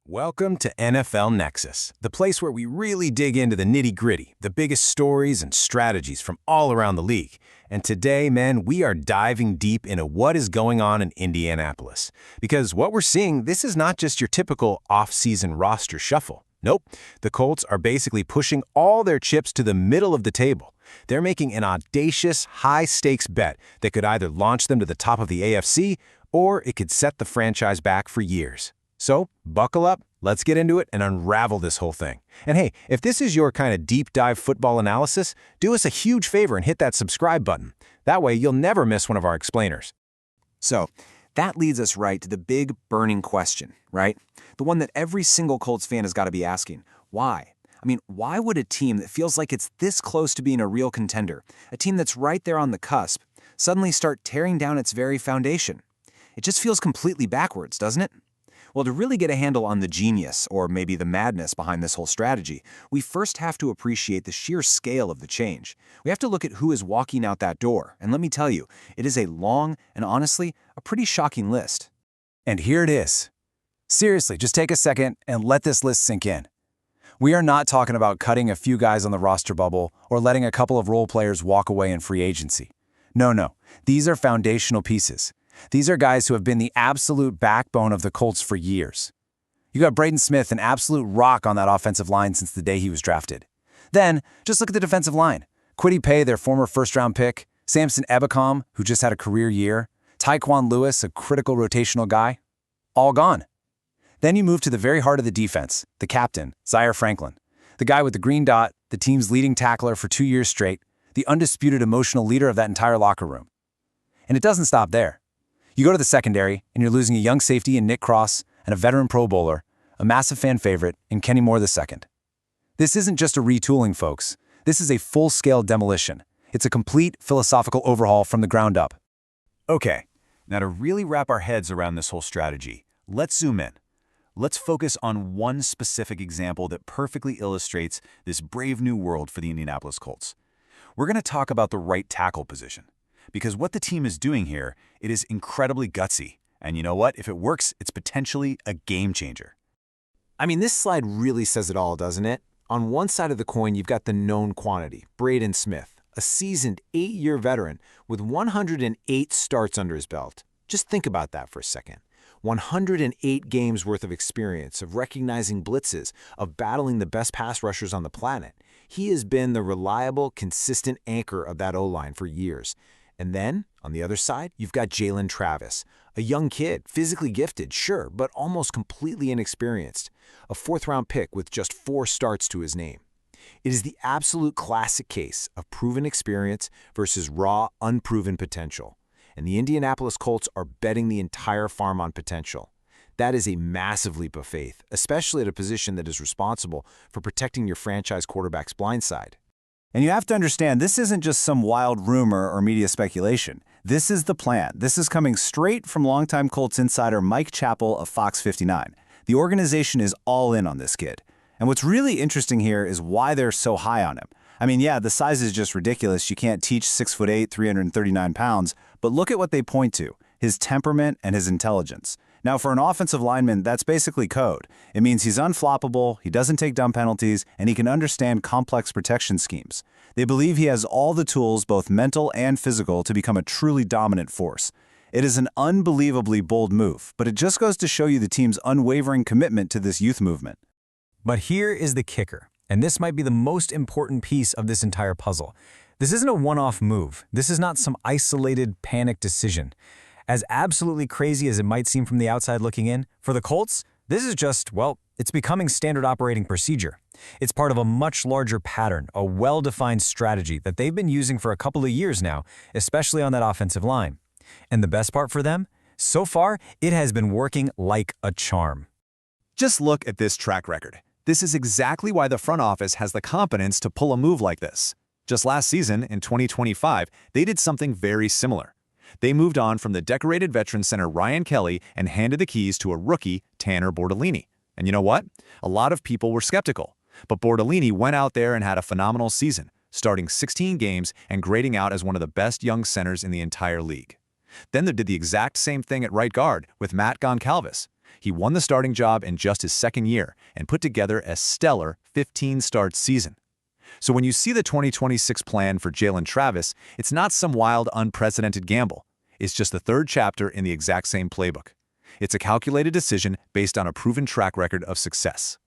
Welcome to NFL Nexus, the place where we really dig into the nitty-gritty, the biggest stories and strategies from all around the league. And today, man, we are diving deep into what is going on in Indianapolis. Because what we're seeing, this is not just your typical off-season roster shuffle. Nope, the Colts are basically pushing all their chips to the middle of the table. They're making an audacious, high-stakes bet that could either launch them to the top of the AFC, or it could set the franchise back for years. So, buckle up, let's get into it and unravel this whole thing. And hey, if this is your kind of deep dive football analysis, do us a huge favor and hit that subscribe button. That way, you'll never miss one of our explainers. So, that leads us right to the big burning question, right? The one that every single Colts fan has got to be asking. Why? I mean, why would a team that feels like it's this close to being a real contender, a team that's right there on the cusp, suddenly start tearing down its very foundation? It just feels completely backwards, doesn't it? Well, to really get a handle on the genius, or maybe the madness behind this whole strategy, we first have to appreciate the sheer scale of the change. We have to look at who is walking out that door, and let me tell you, it is a long and honestly, a pretty shocking list. And here it is. Seriously, just take a second and let this list sink in. We are not talking about cutting a few guys on the roster bubble or letting a couple of role players walk away in free agency. No. These are foundational pieces. These are guys who have been the absolute backbone of the Colts for years. You got Braden Smith, an absolute rock on that offensive line since the day he was drafted. Then, just look at the defensive line. Kwity Paye, their former first-round pick, Samson Ebukam, who just had a career year, Tyquan Lewis, a critical rotational guy, all gone. Then you move to the very heart of the defense, the captain, Zaire Franklin, the guy with the green dot, the team's leading tackler for 2 years straight, the undisputed emotional leader of that entire locker room. And it doesn't stop there. You go to the secondary, and you're losing a young safety in Nick Cross and a veteran Pro Bowler, a massive fan favorite in Kenny Moore II. This isn't just a retooling, folks. This is a full-scale demolition. It's a complete philosophical overhaul from the ground up. Okay, now to really wrap our heads around this whole strategy, let's zoom in. Let's focus on one specific example that perfectly illustrates this brave new world for the Indianapolis Colts. We're going to talk about the right tackle position. Because what the team is doing here, it is incredibly gutsy. And you know what? If it works, it's potentially a game changer. I mean, this slide really says it all, doesn't it? On one side of the coin, you've got the known quantity, Braden Smith, a seasoned 8-year veteran with 108 starts under his belt. Just think about that for a second. 108 games worth of experience, of recognizing blitzes, of battling the best pass rushers on the planet. He has been the reliable, consistent anchor of that O-line for years. And then, on the other side, you've got Jalen Travis, a young kid, physically gifted, sure, but almost completely inexperienced. A 4th-round pick with just 4 starts to his name. It is the absolute classic case of proven experience versus raw, unproven potential. And the Indianapolis Colts are betting the entire farm on potential. That is a massive leap of faith, especially at a position that is responsible for protecting your franchise quarterback's blind side. And you have to understand, this isn't just some wild rumor or media speculation. This is the plan. This is coming straight from longtime Colts insider Mike Chappell of Fox 59. The organization is all in on this kid. And what's really interesting here is why they're so high on him. I mean, yeah, the size is just ridiculous. You can't teach 6'8", 339 pounds, but look at what they point to, his temperament and his intelligence. Now, for an offensive lineman, that's basically code. It means he's unfloppable, he doesn't take dumb penalties, and he can understand complex protection schemes. They believe he has all the tools, both mental and physical, to become a truly dominant force. It is an unbelievably bold move, but it just goes to show you the team's unwavering commitment to this youth movement. But here is the kicker, and this might be the most important piece of this entire puzzle. This isn't a one-off move. This is not some isolated, panic decision. As absolutely crazy as it might seem from the outside looking in, for the Colts, this is just, well, it's becoming standard operating procedure. It's part of a much larger pattern, a well-defined strategy that they've been using for a couple of years now, especially on that offensive line. And the best part for them? So far, it has been working like a charm. Just look at this track record. This is exactly why the front office has the confidence to pull a move like this. Just last season, in 2025, they did something very similar. They moved on from the decorated veteran center Ryan Kelly and handed the keys to a rookie, Tanner Bordellini. And you know what? A lot of people were skeptical. But Bordellini went out there and had a phenomenal season, starting 16 games and grading out as one of the best young centers in the entire league. Then they did the exact same thing at right guard with Matt Goncalves. He won the starting job in just his second year and put together a stellar 15-start season. So when you see the 2026 plan for Jalen Travis, it's not some wild, unprecedented gamble. It's just the third chapter in the exact same playbook. It's a calculated decision based on a proven track record of success.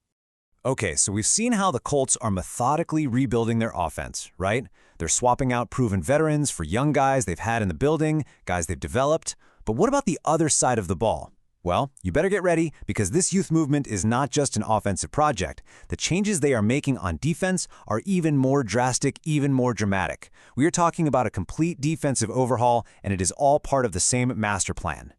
Okay, so we've seen how the Colts are methodically rebuilding their offense, right? They're swapping out proven veterans for young guys they've had in the building, guys they've developed. But what about the other side of the ball? Well, you better get ready because this youth movement is not just an offensive project. The changes they are making on defense are even more drastic, even more dramatic. We are talking about a complete defensive overhaul, and it is all part of the same master plan.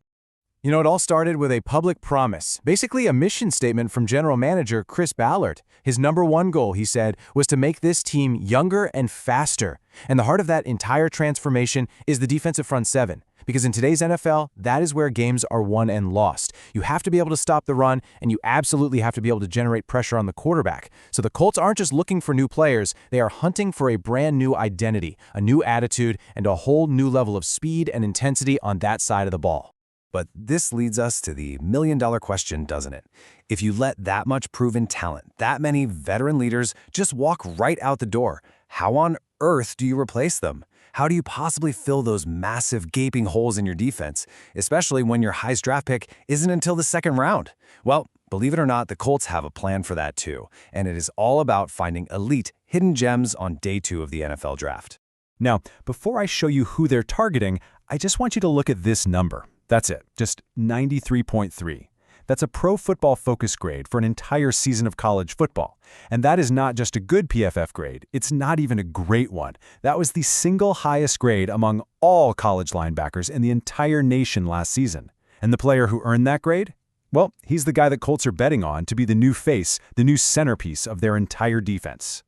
You know, it all started with a public promise, basically a mission statement from General Manager Chris Ballard. His #1 goal, he said, was to make this team younger and faster. And the heart of that entire transformation is the defensive front seven. Because in today's NFL, that is where games are won and lost. You have to be able to stop the run, and you absolutely have to be able to generate pressure on the quarterback. So the Colts aren't just looking for new players, they are hunting for a brand new identity, a new attitude, and a whole new level of speed and intensity on that side of the ball. But this leads us to the million-dollar question, doesn't it? If you let that much proven talent, that many veteran leaders just walk right out the door, how on earth do you replace them? How do you possibly fill those massive gaping holes in your defense, especially when your highest draft pick isn't until the second round? Well, believe it or not, the Colts have a plan for that too, and it is all about finding elite, hidden gems on day 2 of the NFL draft. Now, before I show you who they're targeting, I just want you to look at this number. That's it, just 93.3. That's a Pro Football Focus grade for an entire season of college football. And that is not just a good PFF grade, it's not even a great one. That was the single highest grade among all college linebackers in the entire nation last season. And the player who earned that grade? Well, he's the guy that Colts are betting on to be the new face, the new centerpiece of their entire defense.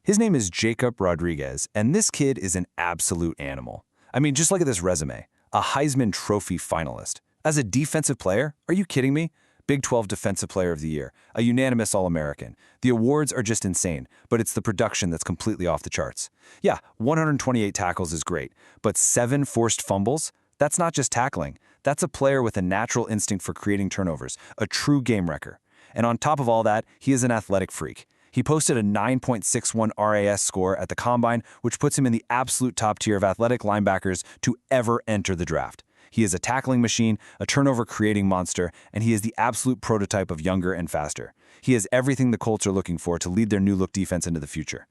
His name is Jacob Rodriguez, and this kid is an absolute animal. I mean, just look at this resume. A Heisman Trophy finalist. As a defensive player, are you kidding me? Big 12 Defensive Player of the Year, a unanimous All-American. The awards are just insane, but it's the production that's completely off the charts. Yeah, 128 tackles is great, but 7 forced fumbles? That's not just tackling. That's a player with a natural instinct for creating turnovers, a true game wrecker. And on top of all that, he is an athletic freak. He posted a 9.61 RAS score at the Combine, which puts him in the absolute top tier of athletic linebackers to ever enter the draft. He is a tackling machine, a turnover-creating monster, and he is the absolute prototype of younger and faster. He has everything the Colts are looking for to lead their new-look defense into the future.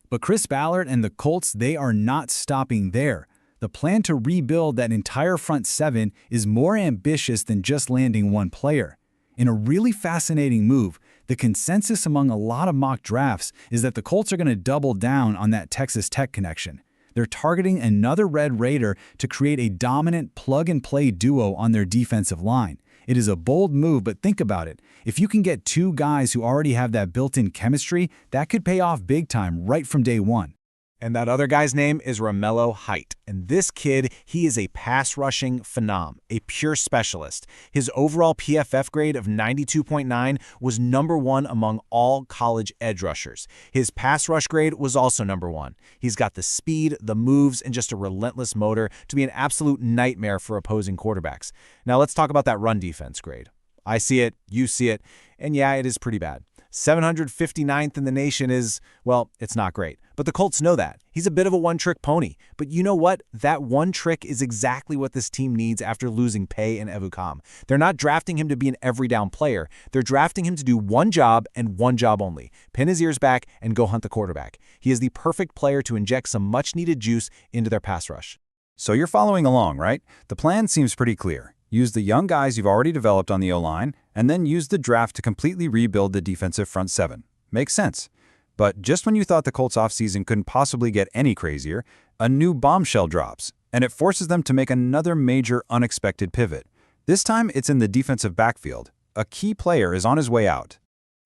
But Chris Ballard and the Colts, they are not stopping there. The plan to rebuild that entire front seven is more ambitious than just landing one player. In a really fascinating move, the consensus among a lot of mock drafts is that the Colts are going to double down on that Texas Tech connection. They're targeting another Red Raider to create a dominant plug-and-play duo on their defensive line. It is a bold move, but think about it. If you can get 2 guys who already have that built-in chemistry, that could pay off big time right from day one. And that other guy's name is Romello Height. And this kid, he is a pass-rushing phenom, a pure specialist. His overall PFF grade of 92.9 was #1 among all college edge rushers. His pass rush grade was also #1. He's got the speed, the moves, and just a relentless motor to be an absolute nightmare for opposing quarterbacks. Now let's talk about that run defense grade. I see it, you see it, and yeah, it is pretty bad. 759th in the nation is, well, it's not great. But the Colts know that. He's a bit of a one-trick pony. But you know what? That one trick is exactly what this team needs after losing Pay and Evukam. They're not drafting him to be an every-down player. They're drafting him to do one job and one job only. Pin his ears back and go hunt the quarterback. He is the perfect player to inject some much-needed juice into their pass rush. So you're following along, right? The plan seems pretty clear. Use the young guys you've already developed on the O-line, and then use the draft to completely rebuild the defensive front seven. Makes sense. But just when you thought the Colts offseason couldn't possibly get any crazier, a new bombshell drops, and it forces them to make another major unexpected pivot. This time, it's in the defensive backfield. A key player is on his way out.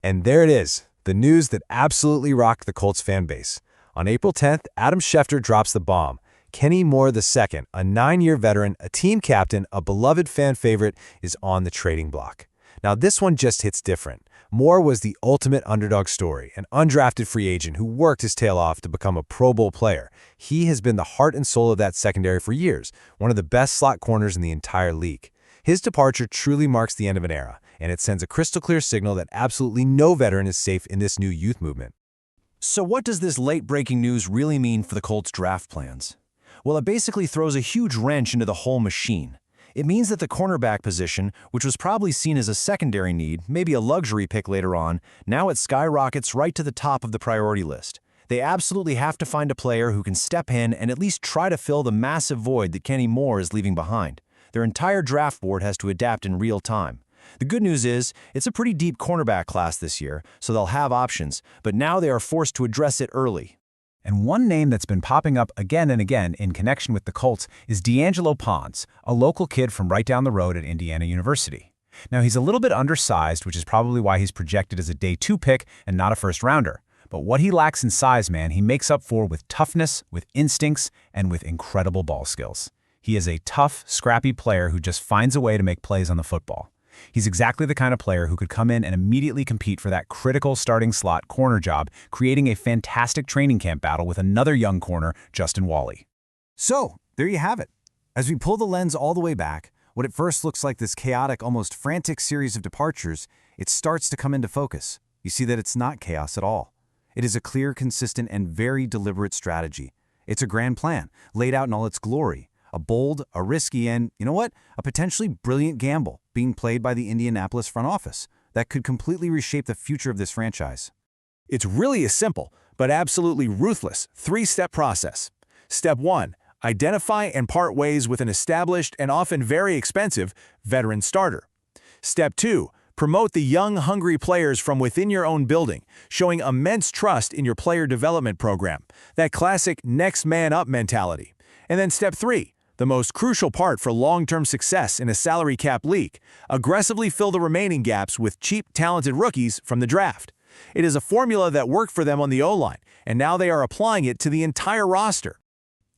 And there it is, the news that absolutely rocked the Colts fan base. On April 10th, Adam Schefter drops the bomb. Kenny Moore II, a 9-year veteran, a team captain, a beloved fan favorite, is on the trading block. Now this one just hits different. Moore was the ultimate underdog story, an undrafted free agent who worked his tail off to become a Pro Bowl player. He has been the heart and soul of that secondary for years, one of the best slot corners in the entire league. His departure truly marks the end of an era, and it sends a crystal-clear signal that absolutely no veteran is safe in this new youth movement. So what does this late-breaking news really mean for the Colts' draft plans? Well, it basically throws a huge wrench into the whole machine. It means that the cornerback position, which was probably seen as a secondary need, maybe a luxury pick later on, now it skyrockets right to the top of the priority list. They absolutely have to find a player who can step in and at least try to fill the massive void that Kenny Moore is leaving behind. Their entire draft board has to adapt in real time. The good news is, it's a pretty deep cornerback class this year, so they'll have options, but now they are forced to address it early. And one name that's been popping up again and again in connection with the Colts is D'Angelo Ponds, a local kid from right down the road at Indiana University. Now, he's a little bit undersized, which is probably why he's projected as a day 2 pick and not a first-rounder. But what he lacks in size, man, he makes up for with toughness, with instincts, and with incredible ball skills. He is a tough, scrappy player who just finds a way to make plays on the football. He's exactly the kind of player who could come in and immediately compete for that critical starting slot corner job, creating a fantastic training camp battle with another young corner, Justin Wally. So, there you have it. As we pull the lens all the way back, what at first looks like this chaotic, almost frantic series of departures, it starts to come into focus. You see that it's not chaos at all. It is a clear, consistent, and very deliberate strategy. It's a grand plan, laid out in all its glory. A bold, a risky, and, you know what? A potentially brilliant gamble being played by the Indianapolis front office that could completely reshape the future of this franchise. It's really a simple, but absolutely ruthless, 3-step process. Step 1. Identify and part ways with an established and often very expensive veteran starter. Step 2. Promote the young, hungry players from within your own building, showing immense trust in your player development program, that classic next man up mentality. And then Step 3. The most crucial part for long-term success in a salary cap league, aggressively fill the remaining gaps with cheap, talented rookies from the draft. It is a formula that worked for them on the O-line, and now they are applying it to the entire roster.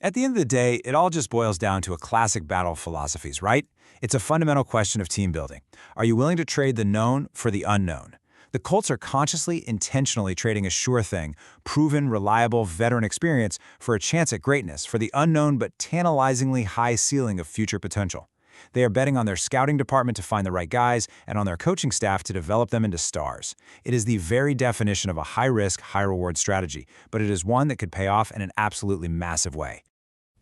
At the end of the day, it all just boils down to a classic battle of philosophies, right? It's a fundamental question of team building. Are you willing to trade the known for the unknown? The Colts are consciously, intentionally trading a sure thing, proven, reliable, veteran experience for a chance at greatness, for the unknown but tantalizingly high ceiling of future potential. They are betting on their scouting department to find the right guys and on their coaching staff to develop them into stars. It is the very definition of a high-risk, high-reward strategy, but it is one that could pay off in an absolutely massive way.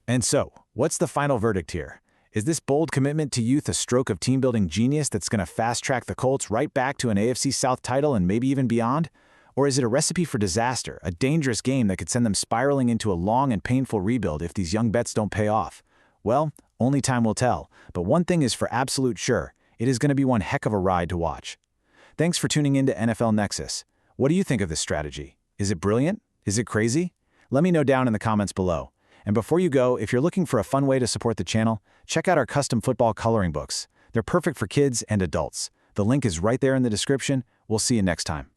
And so, what's the final verdict here? Is this bold commitment to youth a stroke of team-building genius that's going to fast-track the Colts right back to an AFC South title and maybe even beyond? Or is it a recipe for disaster, a dangerous game that could send them spiraling into a long and painful rebuild if these young bets don't pay off? Well, only time will tell, but one thing is for absolute sure, it is going to be one heck of a ride to watch. Thanks for tuning in to NFL Nexus. What do you think of this strategy? Is it brilliant? Is it crazy? Let me know down in the comments below. And before you go, if you're looking for a fun way to support the channel, check out our custom football coloring books. They're perfect for kids and adults. The link is right there in the description. We'll see you next time.